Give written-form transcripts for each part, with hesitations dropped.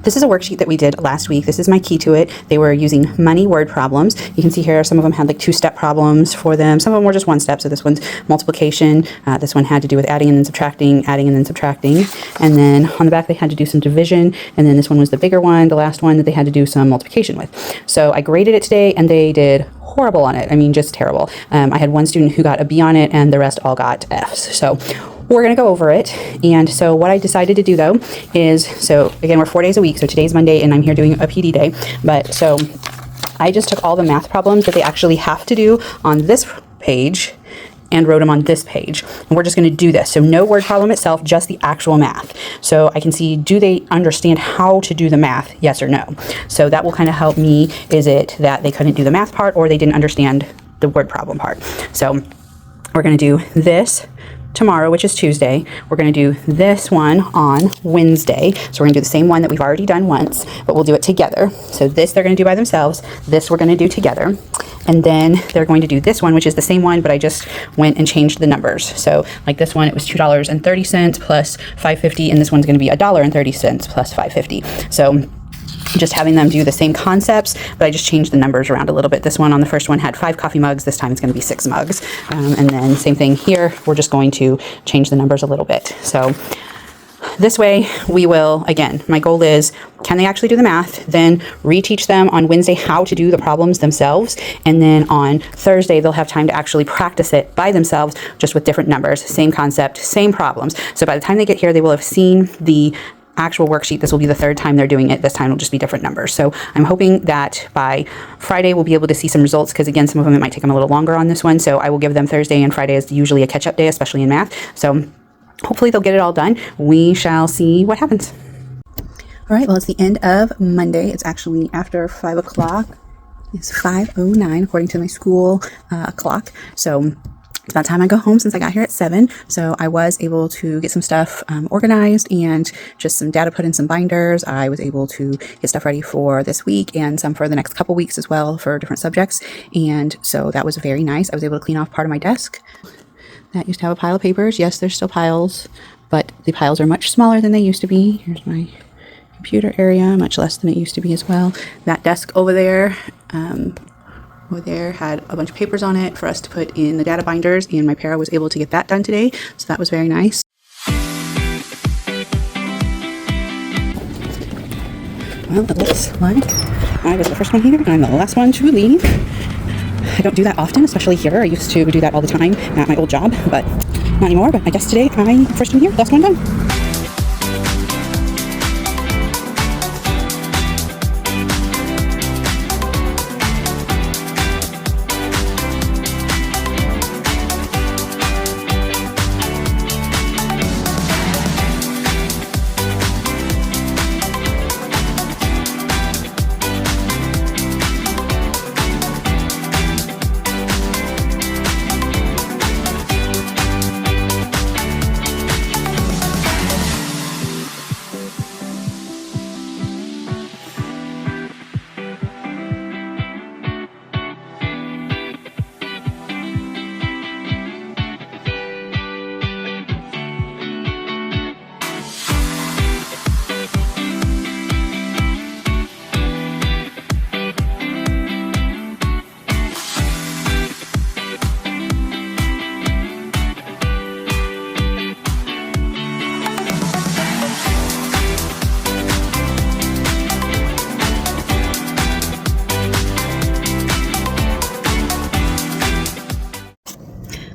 This is a worksheet that we did last week. This is my key to it. They were using money word problems. You can see here some of them had like 2-step problems for them. Some of them were just 1 step. So this one's multiplication. This one had to do with adding and then subtracting, adding and then subtracting. And then on the back they had to do some division. And then this one was the bigger one, the last one that they had to do some multiplication with. So I graded it today and they did horrible on it. I mean, just terrible. I had one student who got a B on it and the rest all got Fs. So we're going to go over it. And so what I decided to do though is, so again, we're 4 days a week. So today's Monday and I'm here doing a PD day. But so I just took all the math problems that they actually have to do on this page and wrote them on this page. And we're just going to do this. So no word problem itself, just the actual math. So I can see, do they understand how to do the math? Yes or no? So that will kind of help me. Is it that they couldn't do the math part or they didn't understand the word problem part? So we're going to do this tomorrow, which is Tuesday. We're going to do this one on Wednesday. So we're going to do the same one that we've already done once, but we'll do it together. So this they're going to do by themselves. This we're going to do together. And then they're going to do this one, which is the same one, but I just went and changed the numbers. So like this one, it was $2.30 plus $5.50, and this one's going to be $1.30 plus $5.50. So just having them do the same concepts, but I just changed the numbers around a little bit. This one on the first one had 5 coffee mugs. This time it's going to be 6 mugs. And then same thing here. We're just going to change the numbers a little bit. So this way we will, again, my goal is, can they actually do the math? Then reteach them on Wednesday how to do the problems themselves. And then on Thursday, they'll have time to actually practice it by themselves, just with different numbers, same concept, same problems. So by the time they get here, they will have seen the actual worksheet. This will be the 3rd time they're doing it. This time it'll just be different numbers. So I'm hoping that by Friday we'll be able to see some results, because again, some of them it might take them a little longer on this one. So I will give them Thursday and Friday as usually a catch-up day, especially in math. So hopefully they'll get it all done. We shall see what happens. All right, well, it's the end of Monday. It's actually after 5 o'clock. It's 5:09 according to my school clock. So it's about time I go home, since I got here at 7. So I was able to get some stuff organized and just some data put in some binders. I was able to get stuff ready for this week and some for the next couple weeks as well for different subjects. And so that was very nice. I was able to clean off part of my desk. That used to have a pile of papers. Yes, there's still piles, but the piles are much smaller than they used to be. Here's my computer area, much less than it used to be as well. That desk over there, had a bunch of papers on it for us to put in the data binders, and my para was able to get that done today, so that was very nice. Well, it looks like I was the first one here, and I'm the last one to leave. I don't do that often, especially here. I used to do that all the time at my old job, but not anymore. But I guess today I'm first one here, last one done.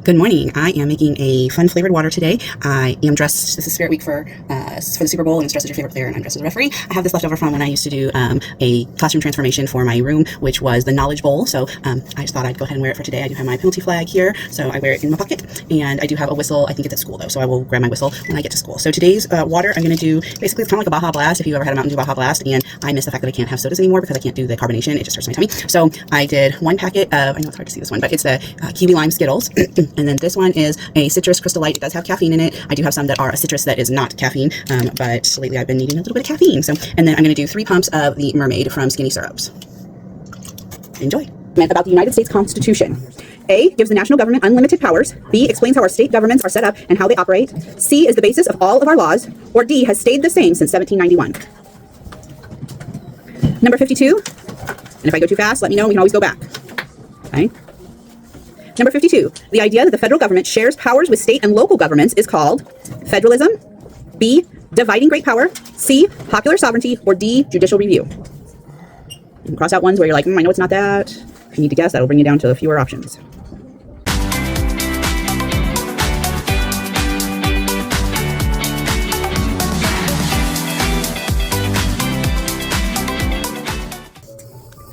Good morning. I am making a fun flavored water today. I am dressed, this is Spirit Week for the Super Bowl, and it's dressed as your favorite player, and I'm dressed as a referee. I have this left over from when I used to do a classroom transformation for my room, which was the Knowledge Bowl. So I just thought I'd go ahead and wear it for today. I do have my penalty flag here, so I wear it in my pocket, and I do have a whistle. I think it's at school though, so I will grab my whistle when I get to school. So today's water, I'm going to do, basically it's kind of like a Baja Blast, if you ever had a Mountain Dew Baja Blast, and I miss the fact that I can't have sodas anymore because I can't do the carbonation. It just hurts my tummy. So I did 1 packet of, I know it's hard to see this one, but it's the Kiwi Lime Skittles, and then this one is a citrus Crystal Light. It does have caffeine in it. I do have some that are a citrus that is not caffeine, but lately I've been needing a little bit of caffeine. So, and then I'm going to do 3 pumps of the Mermaid from Skinny Syrups. Enjoy. About the United States Constitution. A, gives the national government unlimited powers. B, explains how our state governments are set up and how they operate. C, is the basis of all of our laws. Or D, has stayed the same since 1791. Number 52, and if I go too fast, let me know, we can always go back. Okay. Number 52, the idea that the federal government shares powers with state and local governments is called federalism, B, dividing great power, C, popular sovereignty, or D, judicial review. You can cross out ones where you're like, I know it's not that. If you need to guess, that'll bring you down to fewer options.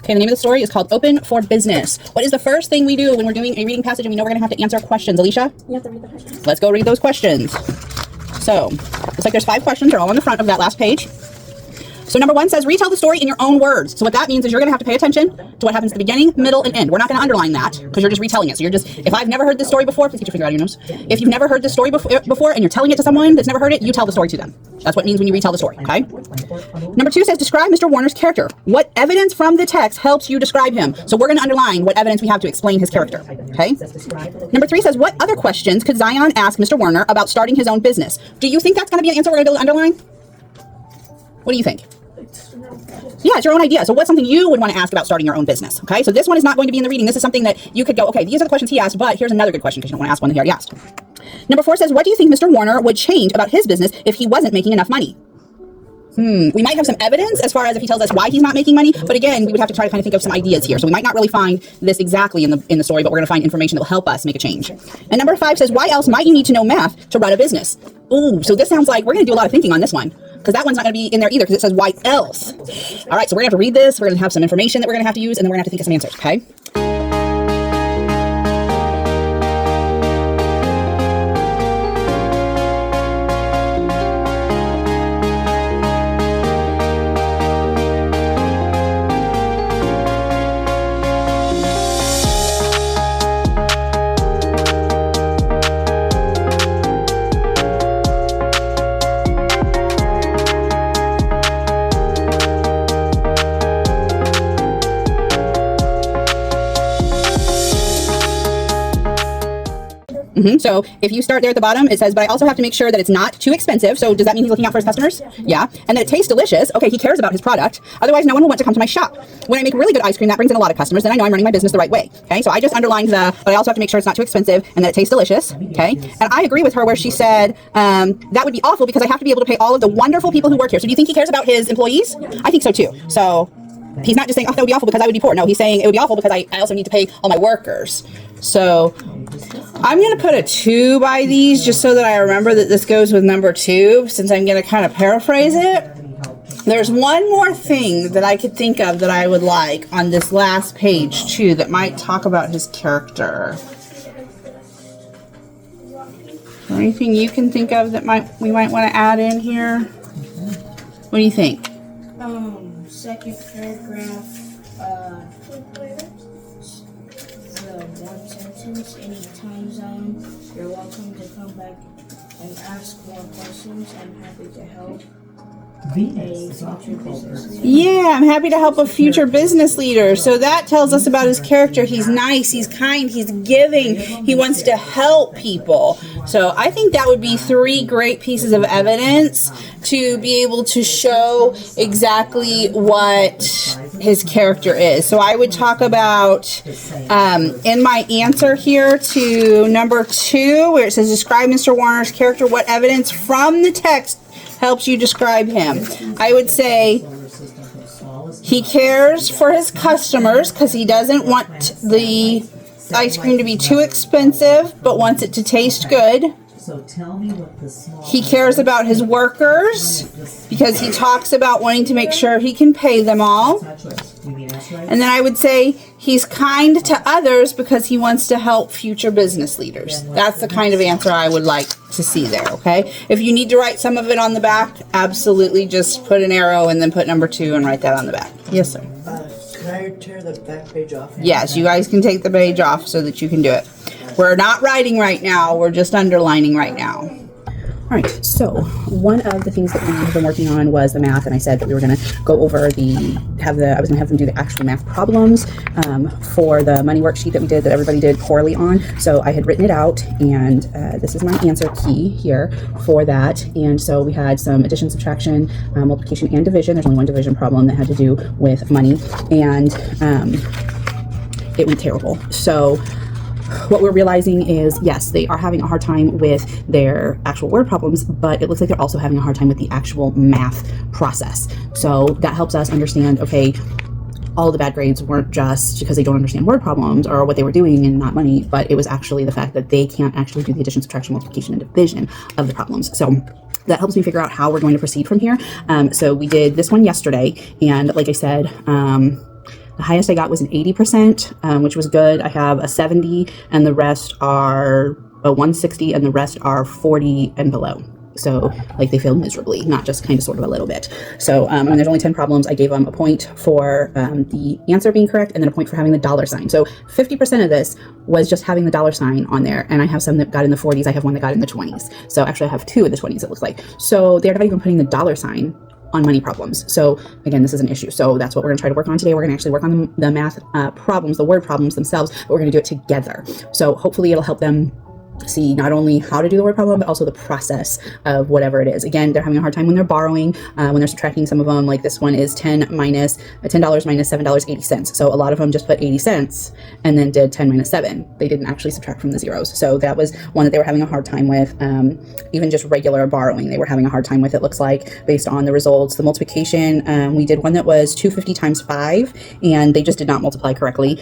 Okay, the name of the story is called Open for Business. What is the first thing we do when we're doing a reading passage and we know we're going to have to answer questions? Alicia? You have to read the questions. Let's go read those questions. So, looks like there's 5 questions. They're all on the front of that last page. So number 1 says, retell the story in your own words. So what that means is you're going to have to pay attention to what happens at the beginning, middle, and end. We're not going to underline that because you're just retelling it. So you're just, if I've never heard this story before, please get your finger out of your nose. If you've never heard this story before and you're telling it to someone that's never heard it, you tell the story to them. That's what it means when you retell the story, okay? Number 2 says, describe Mr. Warner's character. What evidence from the text helps you describe him? So we're going to underline what evidence we have to explain his character, okay? Number 3 says, what other questions could Zion ask Mr. Warner about starting his own business? Do you think that's going to be an answer we're going to be able to underline? What do you think? Yeah, it's your own idea. So what's something you would want to ask about starting your own business? Okay, so this one is not going to be in the reading. This is something that you could go, okay, these are the questions he asked, but here's another good question because you don't want to ask one that he already asked. Number 4 says, what do you think Mr. Warner would change about his business if he wasn't making enough money? We might have some evidence as far as if he tells us why he's not making money, but again, we would have to try to kind of think of some ideas here. So we might not really find this exactly in the story, but we're going to find information that will help us make a change. And number 5 says, why else might you need to know math to run a business? Ooh, so this sounds like we're going to do a lot of thinking on this one, because that one's not going to be in there either, because it says why else. All right, so we're going to have to read this. We're going to have some information that we're going to have to use, and then we're going to have to think of some answers, okay? So if you start there at the bottom, it says, but I also have to make sure that it's not too expensive. So does that mean he's looking out for his customers? Yeah. And that it tastes delicious. Okay, he cares about his product. Otherwise, no one will want to come to my shop. When I make really good ice cream, that brings in a lot of customers. Then I know I'm running my business the right way. Okay, so I just underlined but I also have to make sure it's not too expensive and that it tastes delicious. Okay, and I agree with her where she said that would be awful because I have to be able to pay all of the wonderful people who work here. So do you think he cares about his employees? I think so too. So he's not just saying, oh, that would be awful because I would be poor. No, he's saying it would be awful because I also need to pay all my workers. So I'm going to put a 2 by these just so that I remember that this goes with number 2, since I'm going to kind of paraphrase it. There's one more thing that I could think of that I would like on this last page too that might talk about his character. Or anything you can think of that we might want to add in here? What do you think? Second paragraph, the one sentence, any time zone, you're welcome to come back and ask more questions. I'm happy to help. Yeah, I'm happy to help a future business leader. So that tells us about his character. He's nice, he's kind, he's giving, he wants to help people. So I think that would be 3 great pieces of evidence to be able to show exactly what his character is. So I would talk about in my answer here to number 2, where it says describe Mr. Warner's character, what evidence from the text helps you describe him. I would say he cares for his customers because he doesn't want the ice cream to be too expensive but wants it to taste good. He cares about his workers because he talks about wanting to make sure he can pay them all. And then I would say he's kind to others because he wants to help future business leaders. That's the kind of answer I would like to see there, okay? If you need to write some of it on the back, absolutely just put an arrow and then put number 2 and write that on the back. Yes, sir. Can I tear the back page off? Yes, you guys can take the page off so that you can do it. We're not writing right now, we're just underlining right now. All right, so one of the things that we have been working on was the math, and I said that we were going to go over I was going to have them do the actual math problems for the money worksheet that we did that everybody did poorly on. So I had written it out, and this is my answer key here for that. And so we had some addition, subtraction, multiplication, and division. There's only one division problem that had to do with money, and it went terrible. So what we're realizing is, yes, they are having a hard time with their actual word problems, but it looks like they're also having a hard time with the actual math process. So that helps us understand, okay, all of the bad grades weren't just because they don't understand word problems or what they were doing and not money, but it was actually the fact that they can't actually do the addition, subtraction, multiplication, and division of the problems. So that helps me figure out how we're going to proceed from here. So we did this one yesterday, and like I said, the highest I got was an 80%, which was good. I have a 70, and the rest are a 160, and the rest are 40 and below. So like they failed miserably, not just kind of sort of a little bit. So when there's only 10 problems, I gave them a point for the answer being correct, and then a point for having the dollar sign. So 50% of this was just having the dollar sign on there, and I have some that got in the 40s. I have one that got in the 20s. So actually I have two in the 20s, it looks like. So they're not even putting the dollar sign on money problems. So again, this is an issue. So that's what we're gonna try to work on today. We're gonna actually work on the math problems, the word problems themselves, but we're gonna do it together. So hopefully it'll help them see not only how to do the word problem, but also the process of whatever it is. Again, they're having a hard time when they're borrowing, when they're subtracting. Some of them, like this one is $10 minus $7.80. So a lot of them just put 80 cents and then did 10 minus 7. They didn't actually subtract from the zeros. So that was one that they were having a hard time with. Even just regular borrowing, they were having a hard time with, it looks like, based on the results. The multiplication, we did one that was 250 times 5, and they just did not multiply correctly.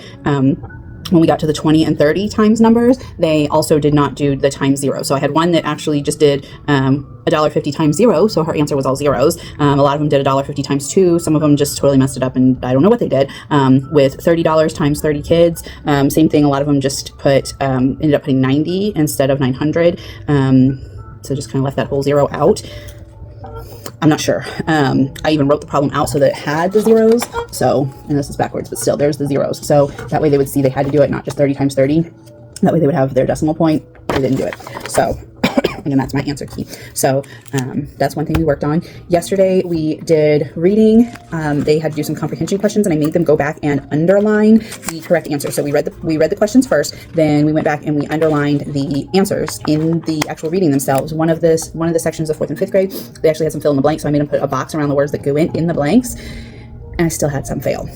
When we got to the 20 and 30 times numbers, they also did not do the times zero. So I had one that actually just did $1.50 times 0, so her answer was all zeros. A lot of them did $1.50 times 2. Some of them just totally messed it up, and I don't know what they did. With $30 times 30 kids, same thing. A lot of them just put ended up putting 90 instead of 900. So just kind of left that whole zero out. I'm not sure. I even wrote the problem out so that it had the zeros. So, and this is backwards, but still, there's the zeros. So that way they would see they had to do it, not just 30 times 30. That way they would have their decimal point. They didn't do it. So, again, that's my answer key. So that's one thing we worked on. Yesterday we did reading. They had to do some comprehension questions, and I made them go back and underline the correct answer. So we read the questions first, then we went back and we underlined the answers in the actual reading themselves. One of the sections of 4th and 5th grade, they actually had some fill in the blanks, so I made them put a box around the words that go in the blanks, and I still had some fail.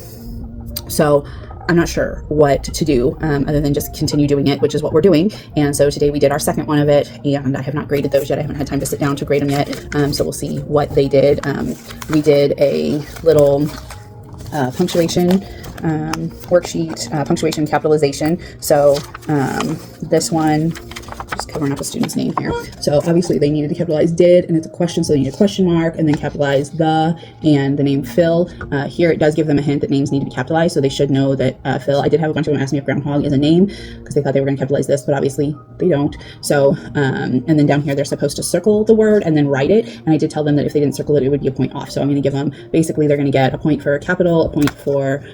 So I'm not sure what to do other than just continue doing it, which is what we're doing. And so today we did our second one of it, and I have not graded those yet. I haven't had time to sit down to grade them yet. So we'll see what they did. We did a little punctuation worksheet, punctuation capitalization. So this one, just covering up a student's name here. So obviously they needed to capitalize did, and it's a question, so they need a question mark, and then capitalize the and the name Phil. Here it does give them a hint that names need to be capitalized, so they should know that Phil. I did have a bunch of them ask me if groundhog is a name, because they thought they were going to capitalize this, but obviously they don't. So, and then down here they're supposed to circle the word and then write it, and I did tell them that if they didn't circle it, it would be a point off. So I'm going to give them, basically they're going to get a point for capital, a point for,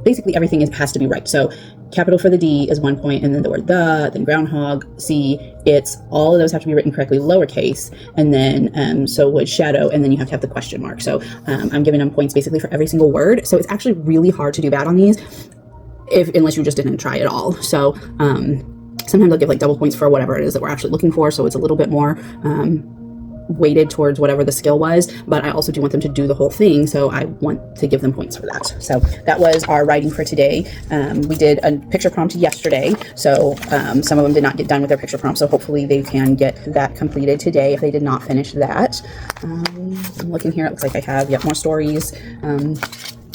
basically everything has to be right. So capital for the D is 1 point, and then the word then groundhog, C, it's all of those have to be written correctly, lowercase, and then so would shadow, and then you have to have the question mark. So I'm giving them points basically for every single word. So it's actually really hard to do bad on these unless you just didn't try at all. So sometimes they'll give like double points for whatever it is that we're actually looking for, so it's a little bit more weighted towards whatever the skill was, but I also do want them to do the whole thing, so I want to give them points for that. So that was our writing for today. We did a picture prompt yesterday, so some of them did not get done with their picture prompt, so hopefully they can get that completed today if they did not finish that. I'm looking here, it looks like I have yet more stories.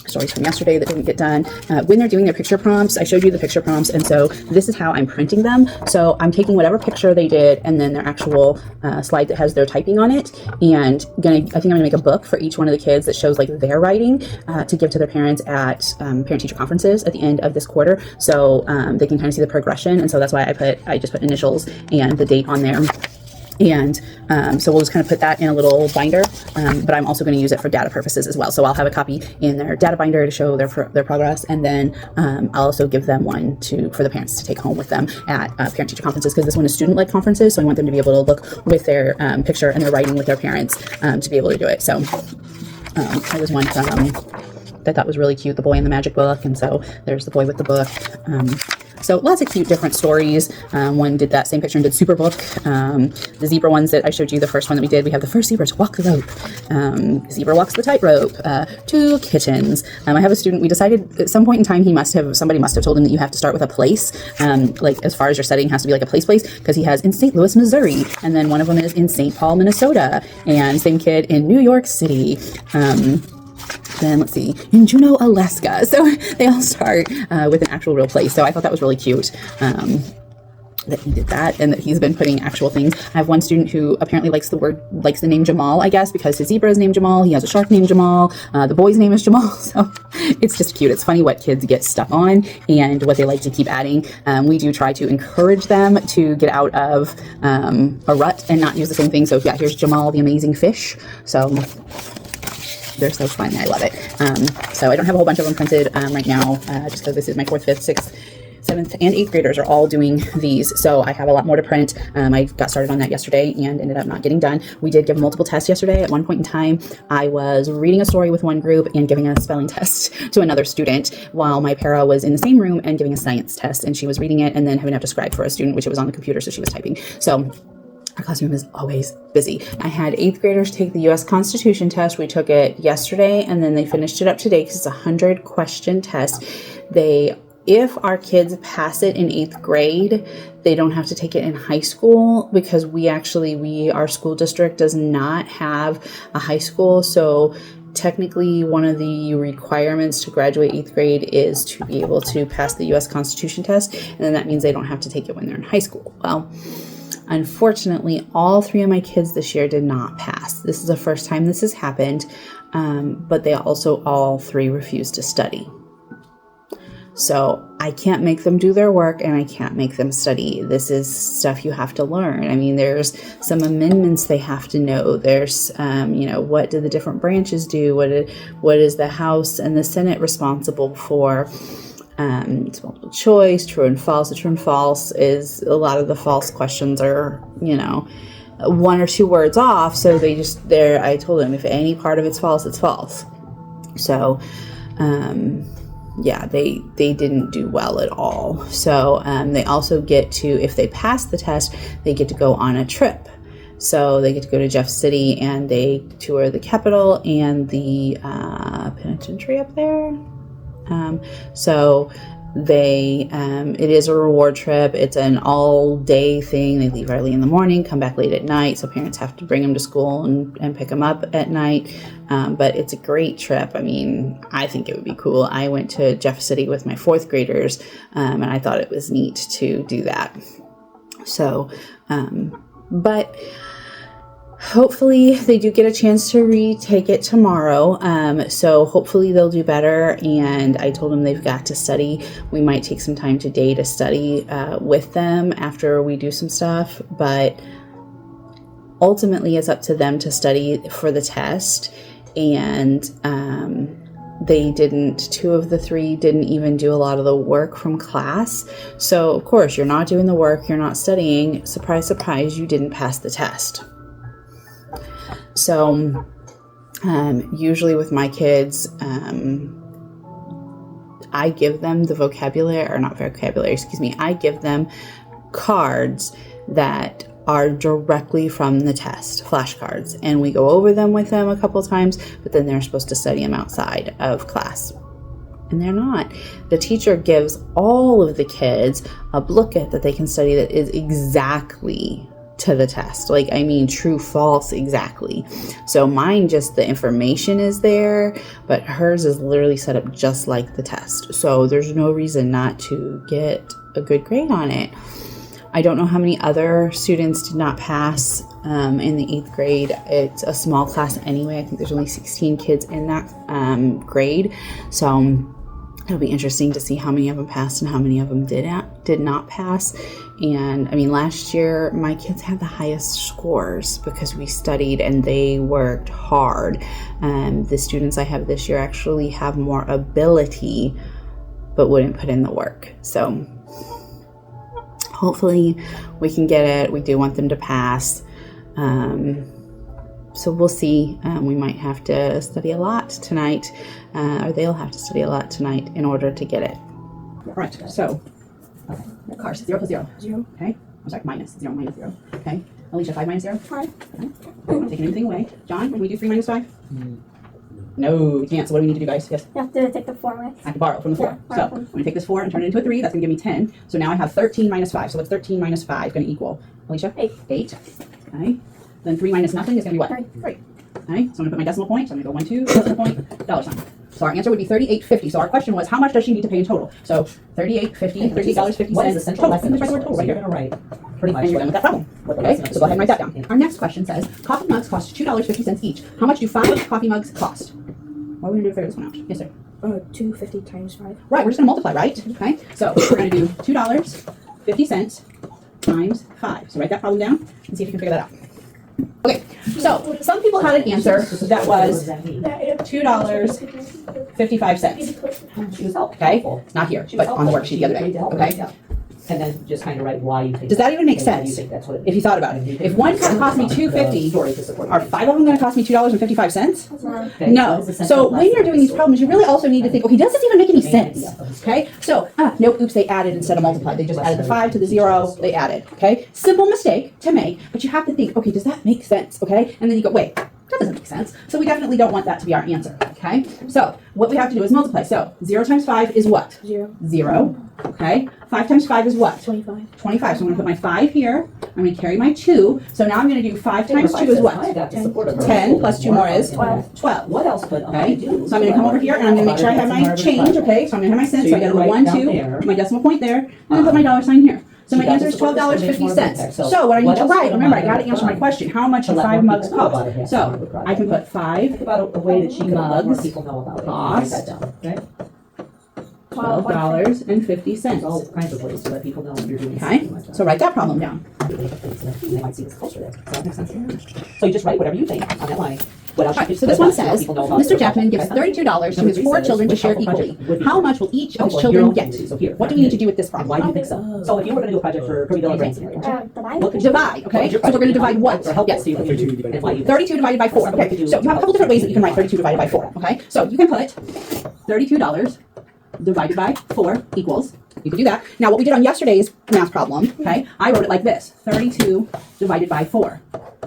Stories from yesterday that didn't get done. When they're doing their picture prompts, I showed you the picture prompts, and so this is how I'm printing them. So I'm taking whatever picture they did and then their actual slide that has their typing on it, and I think I'm gonna make a book for each one of the kids that shows like their writing to give to their parents at parent-teacher conferences at the end of this quarter, so they can kind of see the progression. And so that's why I just put initials and the date on there. And so we'll just kind of put that in a little binder, but I'm also going to use it for data purposes as well. So I'll have a copy in their data binder to show their progress, and then I'll also give them one for the parents to take home with them at parent-teacher conferences, because this one is student-led conferences, so I want them to be able to look with their picture and their writing with their parents to be able to do it. So there was one from that I thought was really cute, the boy in the magic book, and so there's the boy with the book. So lots of cute different stories. One did that same picture and did Superbook. The zebra ones that I showed you, the first one that we did, we have the first zebra to walk the rope. Zebra walks the tightrope. 2 kittens. I have a student, we decided at some point in time somebody must have told him that you have to start with a place. Like as far as your setting has to be like a place, because he has in St. Louis, Missouri, and then one of them is in St. Paul, Minnesota, and same kid in New York City. Then let's see, in Juneau, Alaska. So they all start with an actual real place. So I thought that was really cute that he did that, and that he's been putting actual things. I have one student who apparently likes the name Jamal, I guess, because his zebra is named Jamal. He has a shark named Jamal. The boy's name is Jamal. So it's just cute. It's funny what kids get stuck on and what they like to keep adding. We do try to encourage them to get out of a rut and not use the same thing. So yeah, here's Jamal, the amazing fish. So they're so fun. I love it. So I don't have a whole bunch of them printed right now, just because this is my 4th, 5th, 6th, 7th, and 8th graders are all doing these. So I have a lot more to print. I got started on that yesterday and ended up not getting done. We did give multiple tests yesterday. At one point in time, I was reading a story with one group and giving a spelling test to another student, while my para was in the same room and giving a science test. And she was reading it and then having to scribe for a student, which it was on the computer, so she was typing. So our classroom is always busy. I had 8th graders take the U.S. Constitution test. We took it yesterday, and then they finished it up today because it's a 100-question test. If our kids pass it in 8th grade, they don't have to take it in high school, because our school district does not have a high school. So technically, one of the requirements to graduate 8th grade is to be able to pass the U.S. Constitution test, and then that means they don't have to take it when they're in high school. Well, unfortunately, all 3 of my kids this year did not pass. This is the first time this has happened, but they also all 3 refused to study. So I can't make them do their work, and I can't make them study. This is stuff you have to learn. I mean, there's some amendments they have to know. There's, what do the different branches do? What is the House and the Senate responsible for? It's multiple choice, true and false. The true and false is a lot of the false questions are, 1 or 2 words off. So I told them if any part of it's false, it's false. So, yeah, they didn't do well at all. So they also get to, if they pass the test, they get to go on a trip. So they get to go to Jeff City, and they tour the Capitol and the penitentiary up there. So it is a reward trip. It's an all day thing. They leave early in the morning, come back late at night. So parents have to bring them to school and pick them up at night. But it's a great trip. I mean, I think it would be cool. I went to Jeff City with my 4th graders, and I thought it was neat to do that. So, but hopefully they do get a chance to retake it tomorrow. So hopefully they'll do better. And I told them they've got to study. We might take some time today to study with them after we do some stuff. But ultimately it's up to them to study for the test. And they didn't, 2 of the 3 didn't even do a lot of the work from class. So of course you're not doing the work, you're not studying. Surprise, surprise, you didn't pass the test. So usually with my kids, I give them I give them cards that are directly from the test, flashcards, and we go over them with them a couple of times, but then they're supposed to study them outside of class. And they're not. The teacher gives all of the kids a booklet that they can study that is exactly to the test. True, false, exactly. So mine, just the information is there, but hers is literally set up just like the test. So there's no reason not to get a good grade on it. I don't know how many other students did not pass in the 8th grade. It's a small class anyway. I think there's only 16 kids in that grade. So it'll be interesting to see how many of them passed and how many of them did not pass. And I mean, last year my kids had the highest scores because we studied and they worked hard. The students I have this year actually have more ability but wouldn't put in the work. So hopefully we can get it. We do want them to pass. So we'll see. We might have to study a lot tonight, or they'll have to study a lot tonight in order to get it. All right, so, cars, 0 plus 0. 0. Okay. I'm sorry, minus 0 minus 0. Okay. Alicia, 5 minus 0. 5. Okay. I'm not taking anything away. John, can we do 3 minus 5? No, we can't. So what do we need to do, guys? Yes? You have to take the 4 away. I have to borrow from the 4. Yeah, So borrow from- I'm going to take this 4 and turn it into a 3. That's going to give me 10. So now I have 13 minus 5. So what's 13 minus 5 going to equal? Alicia? 8. 8. Okay. Then 3 minus nothing is going to be what? 3. 3. Okay. So I'm going to put my decimal point. So I'm going to go 1, 2, decimal point, dollar sign. So our answer would be $38.50. So our question was, how much does she need to pay in total? So $38.50, $38.50. What is the central lesson? Write the word total right You're here. gonna write pretty much. And you're done with that problem. What the Okay, lesson is. so go ahead and write that down. Our next question says, coffee mugs cost $2.50 each. How much do 5 coffee mugs cost? What are we going to do to figure this one out? Yes, sir. 250 times 5. Right, we're just going to multiply, right? Okay, so we're going to do $2.50 times 5. So write that problem down and see if you can figure that out. Okay, so some people had an answer that was $2.55. Okay, it's not here, but on the worksheet the other day. Okay, And then just kind of write why you think. does that even make and why you sense? think that's what it If you thought about it, if one cost me $2.50, story to support are 5 of them going to cost me $2.55? Okay, No. what is the So central when you're lesson? doing these problems, you really also need to think, okay, does this even make any sense? Okay, so, nope, oops, they added instead of multiplied. They just added the 5 to the 0, they added, okay? Simple mistake to make, but you have to think, okay, does that make sense, okay? And then you go, wait, that doesn't make sense. So we definitely don't want that to be our answer, okay? So what we have to do is multiply. So 0 times 5 is what? 0. 0, okay? 5 times 5 is what? 25. 25. So I'm going to put my 5 here. I'm going to carry my 2. So now I'm going to do 5 times 2 is what? 10 plus 2 more is 12. What else could I Okay, do? so I'm going to come over here and I'm going to make sure I have my change, okay? So I'm going to have my cents, so I got a 1, 2, my decimal point there, and then put my dollar sign here. So my answer is $12.50. So what I need to write, remember, I got to answer my question. How much do 5 mugs cost? So I can put 5 About a way that she could let more mugs people know about it. cost Write that down, okay? $12.50. All kinds of ways to let people know when you're doing Okay, something like that. so write that problem down. They might see this closer there. Does that make sense? So you just write whatever you think on that line. What else? All you right, could so this put one about so says, people know about Mr. it. Jackman gives $32 to his 4 children to share equally. How much will each of his children get? What do we need to do with this Why do problem? you think so? So if you were going to do a project for Kirby Dillon Brain scenario, Divide. what could you Divide, okay? So we're going to divide what? Yes. 32 divided by 4. Okay, so you have a couple different ways that you can write 32 divided by 4. Okay, so you can put $32 divided by 4 equals, you could do that. Now what we did on yesterday's math problem, okay, I wrote it like this, 32 divided by 4,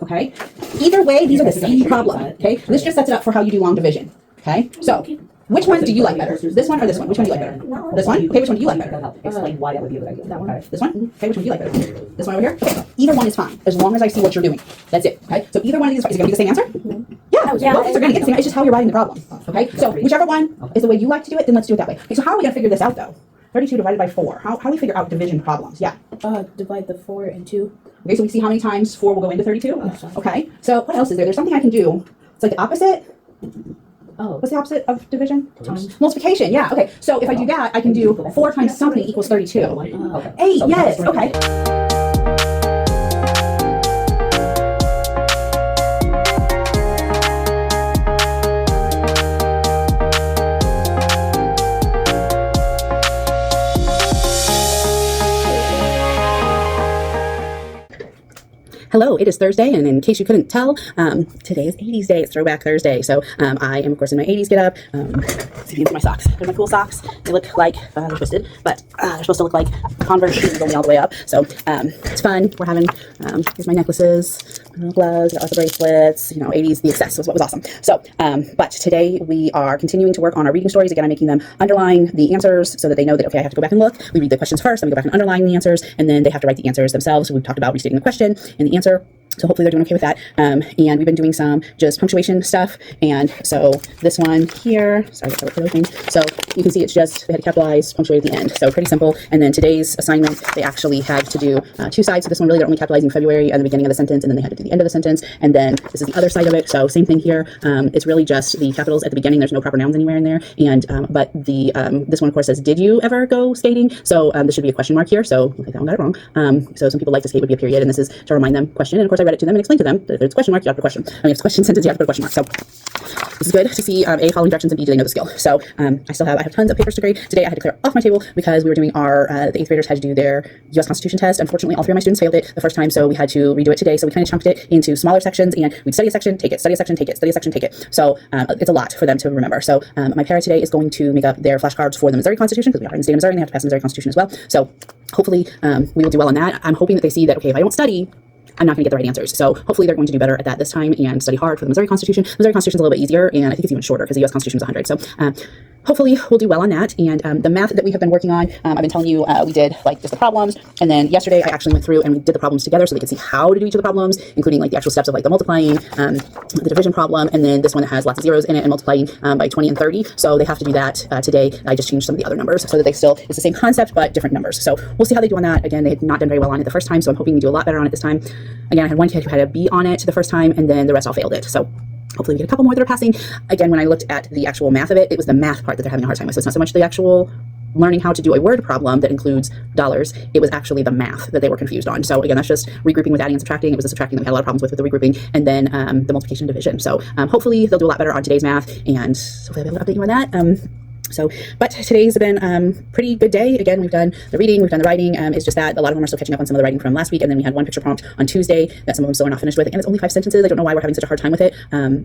okay? Either way, these are the same problem, okay? This just sets it up for how you do long division, okay? So, which one do you like better? This one or this one? Which one do you like better? This one? Okay, which one do you like better? Explain why that would be a good idea. That one. Okay. This one? Okay, which one do you like better? This one over here? Okay, either one is fine, as long as I see what you're doing. That's it, okay? So either one of these, is it gonna be the same answer? Yeah, Yeah. both of these are gonna get the same, it's just how you're writing the problem, okay? So whichever one is the way you like to do it, then let's do it that way. Okay, so how are we gonna figure this out though? 32 divided by 4, how do we figure out division problems? Yeah. Divide the 4 and 2. Okay, so we see how many times 4 will go into 32? Okay, so what else is there? There's something I can do. It's like the opposite. Oh. What's the opposite of division? Times. Multiplication, yeah, okay. So if I do that, I can do 4 times something equals 32. Okay. 8, So yes, that's right. okay. Hello, it is Thursday, and in case you couldn't tell, today is 80s Day. It's Throwback Thursday, so I am, of course, in my 80s get up. See these are my socks. They're my cool socks. They look like, they're twisted, but they're supposed to look like Converse shoes going all the way up. So it's fun. We're having, here's my necklaces, my little gloves, got lots of bracelets, 80s, the excess was what was awesome. So, but today we are continuing to work on our reading stories. Again, I'm making them underline the answers so that they know that, okay, I have to go back and look. We read the questions first, then we go back and underline the answers, and then they have to write the answers themselves. So we've talked about restating the question and the answer. So hopefully they're doing okay with that. And we've been doing some just punctuation stuff. And so this one here, sorry, I for those things. So you can see it's just, they had to capitalize, punctuate at the end. So pretty simple. And then today's assignment, they actually had to do 2 sides. So this one really, they're only capitalizing February and the beginning of the sentence, and then they had to do the end of the sentence. And then this is the other side of it. So same thing here. It's really just the capitals at the beginning. There's no proper nouns anywhere in there. And but the this one of course says, did you ever go skating? So this should be a question mark here. So I that one got it wrong. So some people like to skate would be a period, and this is to remind them question. And of course I read it to them and explained to them that if it's a question mark, you have to put a question. I mean, if it's a question sentence, you have to put a question mark. So this is good to see. A, following directions, and B, do they know the skill? So I have tons of papers to grade. Today I had to clear off my table because we were doing our, the 8th graders had to do their U.S. Constitution test. Unfortunately, all 3 of my students failed it the first time, so we had to redo it today. So we kind of chunked it into smaller sections, and we'd study a section, take it, study a section, take it, study a section, take it. So it's a lot for them to remember. So my para today is going to make up their flashcards for the Missouri Constitution, because we are in the state of Missouri and they have to pass the Missouri Constitution as well. So hopefully we will do well on that. I'm hoping that they see that, okay, if I don't study, I'm not going to get the right answers. So hopefully they're going to do better at that this time and study hard for the Missouri Constitution. The Missouri Constitution is a little bit easier, and I think it's even shorter because the U.S. Constitution is 100. So hopefully we'll do well on that. And the math that we have been working on, I've been telling you, we did like just the problems. And then yesterday I actually went through and we did the problems together so they could see how to do each of the problems, including like the actual steps of like the multiplying, the division problem, and then this one that has lots of zeros in it and multiplying by 20 and 30. So they have to do that today. I just changed some of the other numbers so that they still, it's the same concept, but different numbers. So we'll see how they do on that. Again, they had not done very well on it the first time, so I'm hoping we do a lot better on it this time. Again, I had one kid who had a B on it the first time, and then the rest all failed it. So hopefully we get a couple more that are passing. Again, when I looked at the actual math of it, it was the math part that they're having a hard time with. So it's not so much the actual learning how to do a word problem that includes dollars. It was actually the math that they were confused on. So again, that's just regrouping with adding and subtracting. It was the subtracting that we had a lot of problems with the regrouping, and then the multiplication and division. So hopefully they'll do a lot better on today's math, and hopefully I'll be able to update you on that. But today's been pretty good day. Again, we've done the reading, we've done the writing. It's just that a lot of them are still catching up on some of the writing from last week. And then we had one picture prompt on Tuesday that some of them still are not finished with. And it's only 5 sentences. I don't know why we're having such a hard time with it.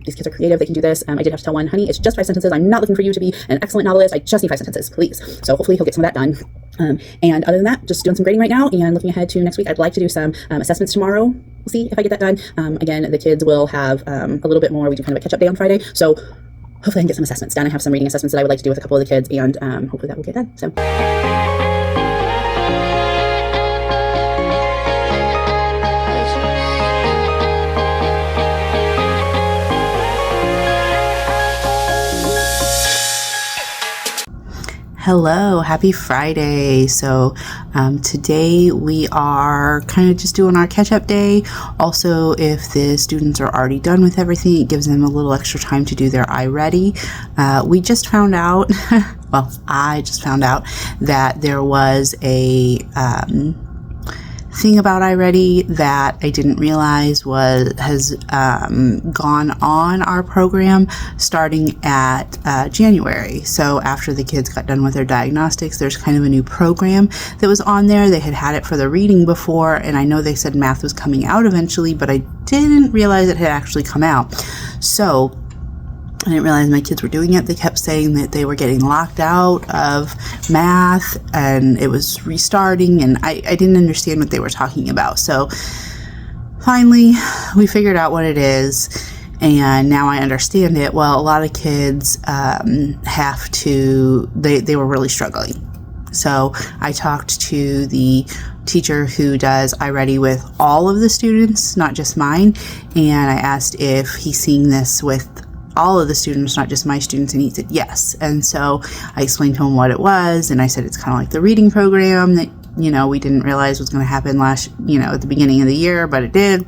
These kids are creative. They can do this. I did have to tell one, honey, it's just 5 sentences. I'm not looking for you to be an excellent novelist. I just need 5 sentences, please. So hopefully he'll get some of that done. And other than that, just doing some grading right now and looking ahead to next week. I'd like to do some assessments tomorrow. We'll see if I get that done. Again, the kids will have a little bit more. We do kind of a catch-up day on Friday. So hopefully I can get some assessments done. I have some reading assessments that I would like to do with a couple of the kids, and hopefully that will get done. So. Hello, happy Friday. So today we are kind of just doing our catch-up day. Also, if the students are already done with everything, it gives them a little extra time to do their iReady. We just found out, well, I just found out that there was a thing about iReady that I didn't realize has gone on our program starting at January. So after the kids got done with their diagnostics, there's kind of a new program that was on there. They had it for the reading before, and I know they said math was coming out eventually, but I didn't realize it had actually come out. So I didn't realize my kids were doing it. They kept saying that they were getting locked out of math and it was restarting, and I didn't understand what they were talking about. So finally, we figured out what it is, and now I understand it. Well, a lot of kids have to, they were really struggling. So I talked to the teacher who does iReady with all of the students, not just mine, and I asked if he's seeing this with all of the students, not just my students, and he said yes. And so I explained to him what it was, and I said it's kind of like the reading program that, you know, we didn't realize was going to happen at the beginning of the year, but it did.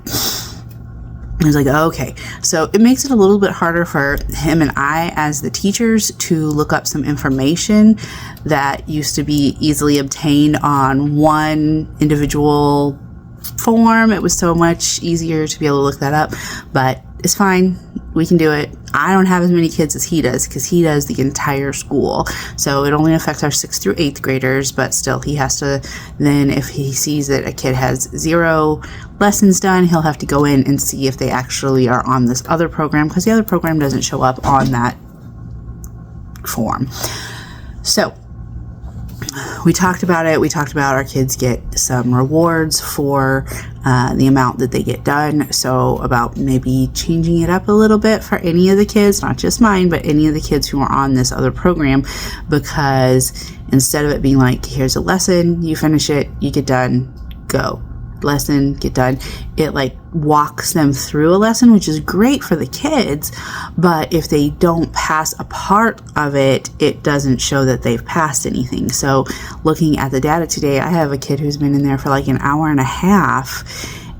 I was like, okay. So it makes it a little bit harder for him and I as the teachers to look up some information that used to be easily obtained on one individual form. It was so much easier to be able to look that up, but it's fine. We can do it. I don't have as many kids as he does because he does the entire school. So it only affects our 6th through 8th graders, but still he has to then, if he sees that a kid has 0 lessons done, he'll have to go in and see if they actually are on this other program, because the other program doesn't show up on that form. So we talked about it. We talked about our kids get some rewards for the amount that they get done. So about maybe changing it up a little bit for any of the kids, not just mine, but any of the kids who are on this other program, because instead of it being like, here's a lesson, you finish it, you get done, go. lesson, get done. It like walks them through a lesson, which is great for the kids, but if they don't pass a part of it, it doesn't show that they've passed anything. So looking at the data today, I have a kid who's been in there for like an hour and a half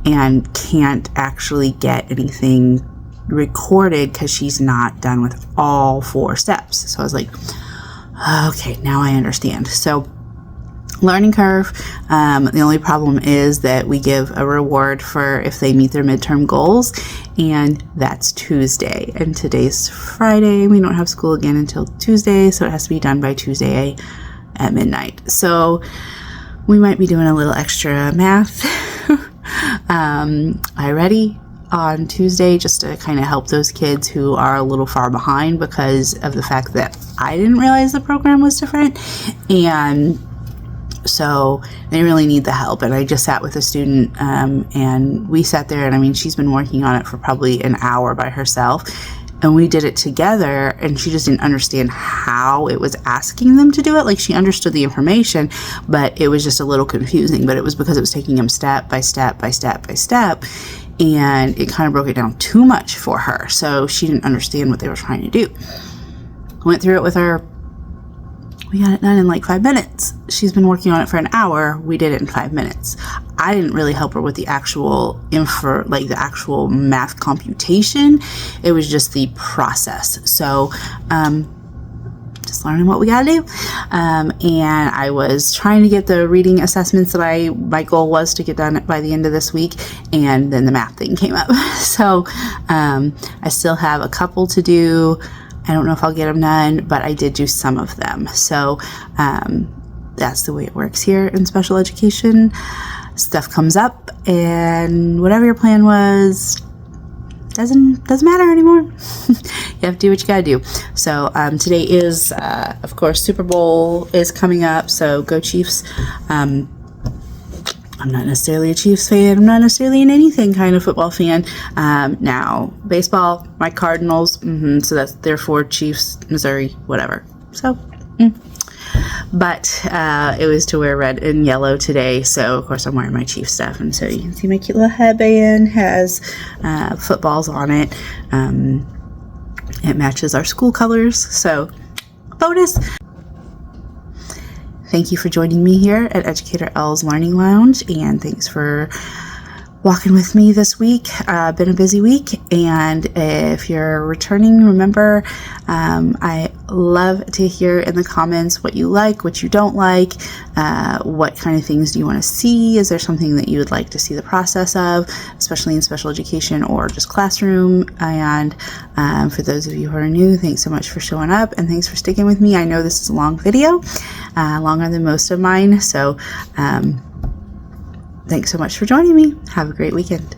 and can't actually get anything recorded because she's not done with all 4 steps. So I was like, okay, now I understand. So learning curve. The only problem is that we give a reward for if they meet their midterm goals, and that's Tuesday. And today's Friday. We don't have school again until Tuesday, so it has to be done by Tuesday at midnight. So we might be doing a little extra math. I ready on Tuesday just to kind of help those kids who are a little far behind because of the fact that I didn't realize the program was different, and so they really need the help. And I just sat with a student and we sat there, and I mean, she's been working on it for probably an hour by herself, and we did it together, and she just didn't understand how it was asking them to do it. Like, she understood the information, but it was just a little confusing. But it was because it was taking them step by step by step by step, and it kind of broke it down too much for her, so she didn't understand what they were trying to do. Went through it with her. We got it done in like 5 minutes. She's been working on it for an hour. We did it in 5 minutes. I didn't really help her with the actual the actual math computation. It was just the process. So, just learning what we gotta do. And I was trying to get the reading assessments that my goal was to get done by the end of this week, and then the math thing came up. So, I still have a couple to do. I don't know if I'll get them done, but I did do some of them. So that's the way it works here in special education. Stuff comes up, and whatever your plan was doesn't matter anymore. You have to do what you gotta do. So today is, of course, Super Bowl is coming up. So go Chiefs. I'm not necessarily a Chiefs fan. I'm not necessarily an anything kind of football fan. Now, baseball, my Cardinals. So that's therefore Chiefs, Missouri, whatever. So, but it was to wear red and yellow today. So, of course, I'm wearing my Chiefs stuff. And so you can see my cute little headband has footballs on it. It matches our school colors. So, bonus. Thank you for joining me here at Educator L's Learning Lounge, and thanks for walking with me this week. Been a busy week, and if you're returning, remember, I love to hear in the comments what you like, what you don't like, what kind of things do you want to see. Is there something that you would like to see the process of, especially in special education or just classroom? And for those of you who are new, thanks so much for showing up, and thanks for sticking with me. I know this is a long video, longer than most of mine, so thanks so much for joining me. Have a great weekend.